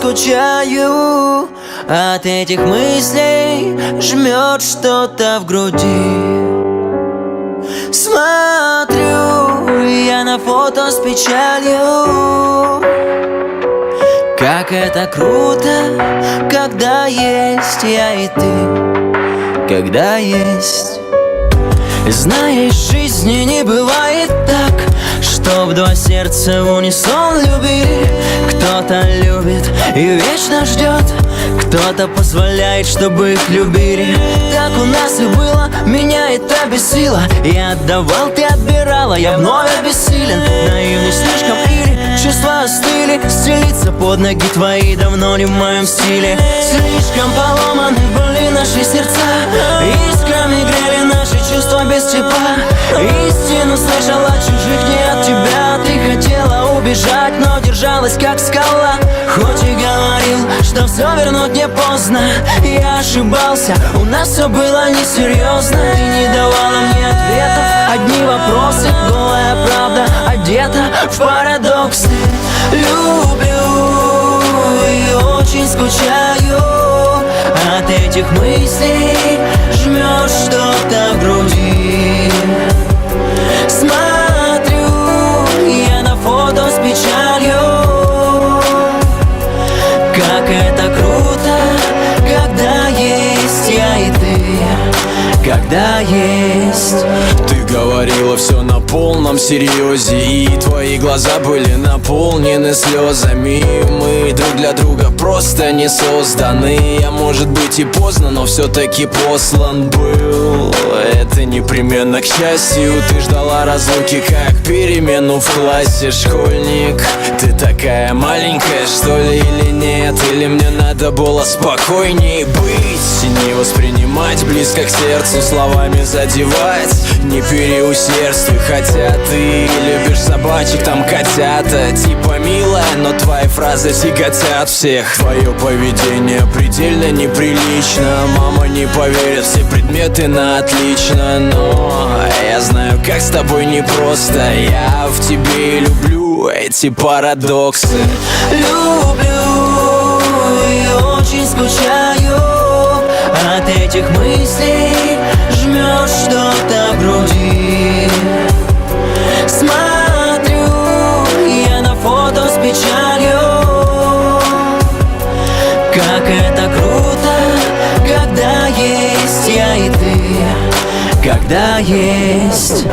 скучаю. От этих мыслей жмет что-то в груди. Смотрю я на фото с печалью. Как это круто, когда есть я и ты, когда есть. Знаешь, в жизни не бывает так, чтоб два сердца в унисон любили. Кто-то любит и вечно ждет, кто-то позволяет, чтобы их любили. Так у нас и было, меня это бесило. Я отдавал, ты отбирала, я вновь обессилен. Наивный слишком или чувства остыли. Стелиться под ноги твои давно не в моем стиле. Слишком поломаны были наши сердца, искрами грели наши чувства без тепла. Истину слышала чужих, не от тебя. Ты хотела убежать, но держалась как скала. Хоть и говорил, что все вернуть не поздно, я ошибался, у нас все было несерьезно. Ты не давала мне ответов, одни вопросы, голая правда одета в парадоксы. Люблю и очень скучаю. От этих мыслей жмет что-то в груди. Смотрю я на фото с печалью. Как это круто, когда есть я и ты, когда есть. Ты говорила все на полном серьезе, и твои глаза были наполнены слезами. Мы друг для друга просто не созданы. Я, может быть, и поздно, но все-таки послан был. Это непременно к счастью. Ты ждала разлуки, как перемену в классе. Школьник, ты такая маленькая, что ли, или нет? Или мне надо было спокойней быть, не воспринимать близко к сердцу, словами задевать, не переусердствуй. Хотя ты любишь собачек, там котята. Типа милая, но твои фразы тяготят всех. Твое поведение предельно неприлично. Мама не поверит, все предметы на отлично. Но я знаю, как с тобой непросто. Я в тебе и люблю эти парадоксы. Люблю и очень скучаю. От этих мыслей жмет что-то в груди. Смотрю я на фото с печалью. Как это круто, когда есть я и ты, когда есть.